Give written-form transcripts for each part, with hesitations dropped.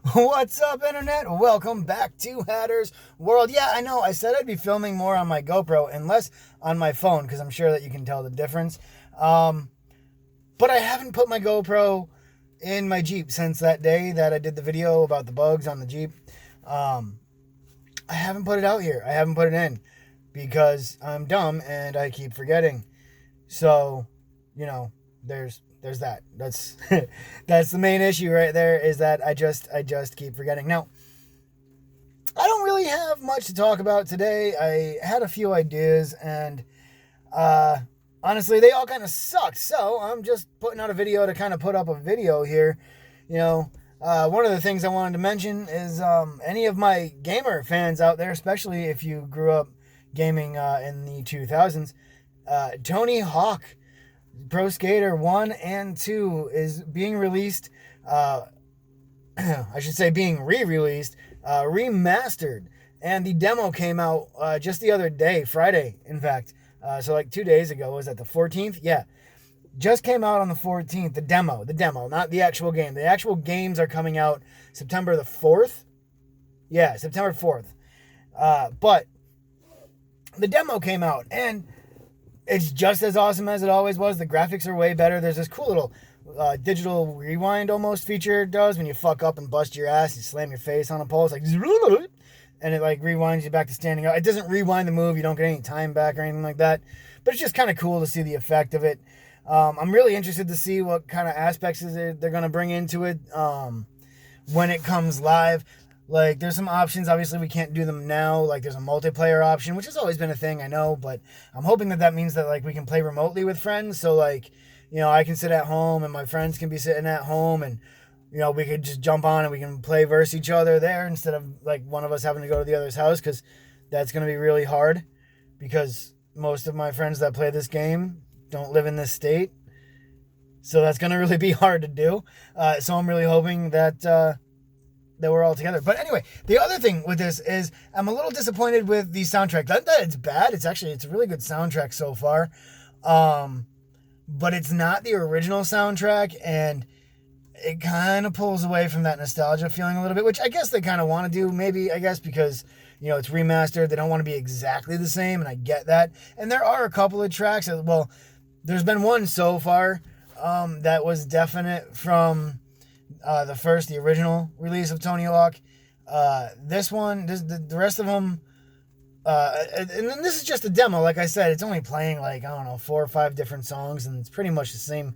What's up, Internet? Welcome back to Hatter's World. Yeah, I know, I said I'd be filming more on my GoPro and less on my phone because I'm sure that you can tell the difference. But I haven't put my GoPro in my Jeep since that day that I did the video about the bugs on the Jeep. I haven't put it out here. I haven't put it in because I'm dumb and I keep forgetting. So, there's that. That's that's the main issue right there, is that I just keep forgetting. Now, I don't really have much to talk about today. I had a few ideas and honestly they all kind of sucked. So I'm just putting out a video to kind of put up a video here. One of the things I wanted to mention is any of my gamer fans out there, especially if you grew up gaming in the 2000s, Tony Hawk Pro Skater 1 and 2 is being released, I should say being re-released, remastered. And the demo came out just the other day, Friday, in fact. So like 2 days ago. Was that the 14th? Yeah. Just came out on the 14th, the demo, not the actual game. The actual games are coming out September the 4th. Yeah, September 4th. But the demo came out, and it's just as awesome as it always was. The graphics are way better. There's this cool little digital rewind almost feature it does when you fuck up and bust your ass. You slam your face on a pole. It's like, and it like rewinds you back to standing up. It doesn't rewind the move. You don't get any time back or anything like that. But it's just kind of cool to see the effect of it. I'm really interested to see what kind of aspects they're going to bring into it when it comes live. Like, there's some options. Obviously, we can't do them now. Like, there's a multiplayer option, which has always been a thing, I know. But I'm hoping that means that, like, we can play remotely with friends. So, like, I can sit at home and my friends can be sitting at home. And, we could just jump on and we can play versus each other there instead of, like, one of us having to go to the other's house. Because that's going to be really hard. Because most of my friends that play this game don't live in this state. So that's going to really be hard to do. So I'm really hoping that we're all together. But anyway, the other thing with this is I'm a little disappointed with the soundtrack. Not that it's bad. It's a really good soundtrack so far. But it's not the original soundtrack, and it kind of pulls away from that nostalgia feeling a little bit, which I guess they kind of want to do, maybe, I guess, because, it's remastered. They don't want to be exactly the same, and I get that. And there are a couple of tracks. Well, there's been one so far that was definite from the original release of Tony Hawk. The rest of them, and then this is just a demo. Like I said, it's only playing like, I don't know, 4 or 5 different songs, and it's pretty much the same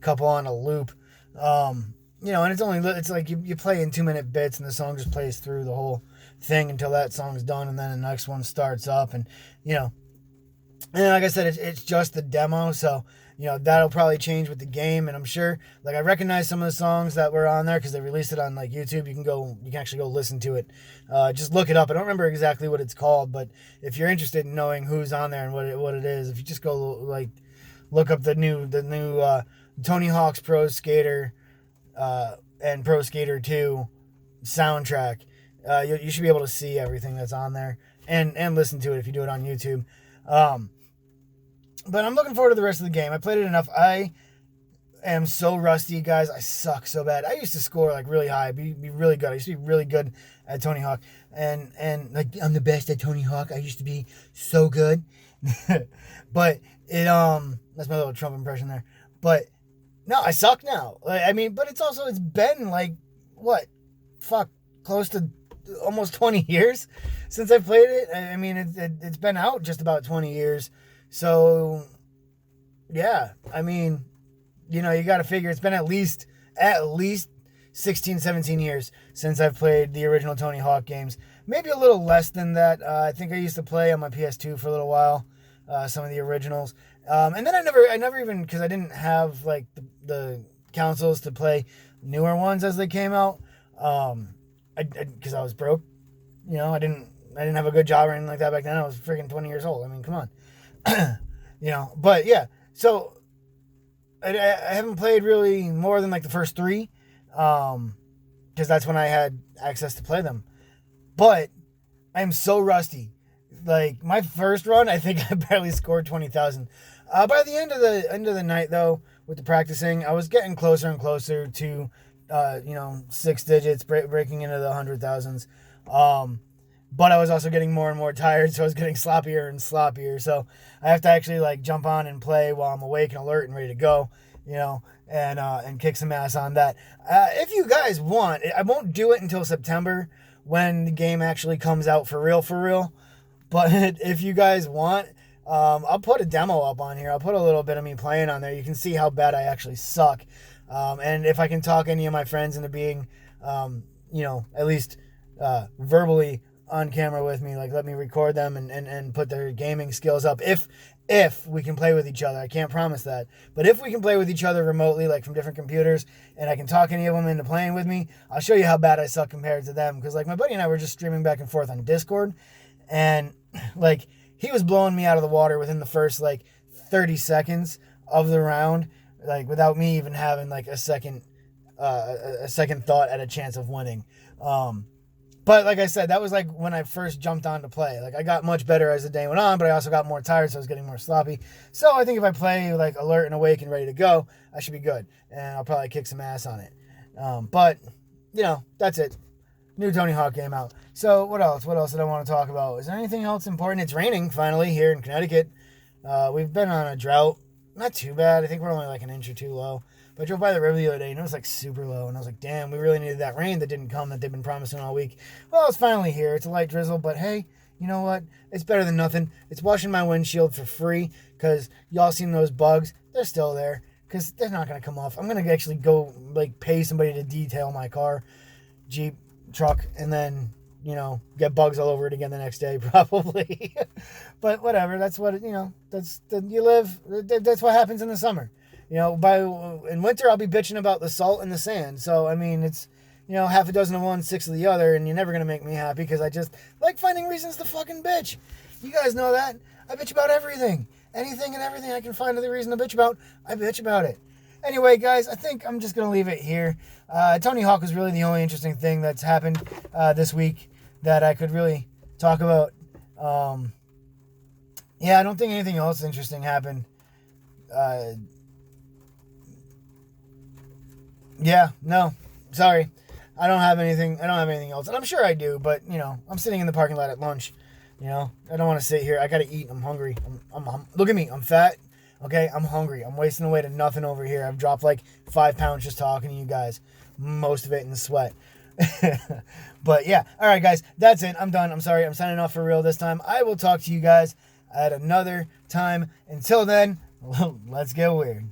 couple on a loop. And it's like you play in 2-minute bits, and the song just plays through the whole thing until that song's done, and then the next one starts up, and like I said, it's just the demo, so that'll probably change with the game. And I'm sure, like, I recognize some of the songs that were on there because they released it on like YouTube. You can actually go listen to it. Just look it up. I don't remember exactly what it's called, but if you're interested in knowing who's on there and what it is, if you just go like look up the new Tony Hawk's Pro Skater and Pro Skater 2 soundtrack, you should be able to see everything that's on there and listen to it if you do it on YouTube. But I'm looking forward to the rest of the game. I played it enough. I am so rusty, guys. I suck so bad. I used to score like really high, be really good. I used to be really good at Tony Hawk, and like, I'm the best at Tony Hawk. I used to be so good. But that's my little Trump impression there. But no, I suck now. But it's been like what, close to almost 20 years since I played it. It's been out just about 20 years. So, yeah, you got to figure it's been at least 16, 17 years since I've played the original Tony Hawk games. Maybe a little less than that. I think I used to play on my PS2 for a little while, some of the originals. And then I never even, because I didn't have like the consoles to play newer ones as they came out. Because I was broke. I didn't have a good job or anything like that back then. I was freaking 20 years old. Come on. But yeah, so I haven't played really more than like the first 3, because that's when I had access to play them. But I'm so rusty. Like, my first run, I think I barely scored 20,000. By the end of the night, though, with the practicing, I was getting closer and closer to 6 digits, breaking into the 100,000s. But I was also getting more and more tired, so I was getting sloppier and sloppier. So I have to actually like jump on and play while I'm awake and alert and ready to go, and kick some ass on that. If you guys want, I won't do it until September when the game actually comes out for real. But if you guys want, I'll put a demo up on here. I'll put a little bit of me playing on there. You can see how bad I actually suck. And if I can talk any of my friends into being, at least verbally on camera with me, like let me record them and put their gaming skills up. If we can play with each other, I can't promise that. But if we can play with each other remotely, like from different computers, and I can talk any of them into playing with me, I'll show you how bad I suck compared to them. Because like my buddy and I were just streaming back and forth on Discord, and like he was blowing me out of the water within the first like 30 seconds of the round, like without me even having like a second thought at a chance of winning. But like I said, that was like when I first jumped on to play. Like I got much better as the day went on, but I also got more tired, so I was getting more sloppy. So I think if I play like alert and awake and ready to go, I should be good, and I'll probably kick some ass on it. But that's it. New Tony Hawk game out. So what else? What else did I want to talk about? Is there anything else important? It's raining finally here in Connecticut. We've been on a drought. Not too bad. I think we're only like an inch or two low. But I drove by the river the other day and it was like super low. And I was like, damn, we really needed that rain that didn't come that they've been promising all week. Well, it's finally here. It's a light drizzle. But hey, you know what? It's better than nothing. It's washing my windshield for free because y'all seen those bugs. They're still there because they're not going to come off. I'm going to actually go like pay somebody to detail my car, Jeep, truck, and then get bugs all over it again the next day probably. But whatever, that's what you live. That's what happens in the summer. In winter I'll be bitching about the salt and the sand. So I mean, it's half a dozen of one, 6 of the other, and you're never gonna make me happy because I just like finding reasons to fucking bitch. You guys know that. I bitch about everything, anything and everything I can find a reason to bitch about. I bitch about it. Anyway, guys, I think I'm just gonna leave it here. Tony Hawk was really the only interesting thing that's happened this week that I could really talk about. I don't think anything else interesting happened. No, sorry. I don't have anything else. And I'm sure I do, but, I'm sitting in the parking lot at lunch. I don't want to sit here. I got to eat. I'm hungry. I'm look at me. I'm fat. Okay, I'm hungry. I'm wasting away to nothing over here. I've dropped like 5 pounds just talking to you guys. Most of it in sweat. But yeah, all right, guys, that's it. I'm done. I'm sorry. I'm signing off for real this time. I will talk to you guys at another time. Until then, let's get weird.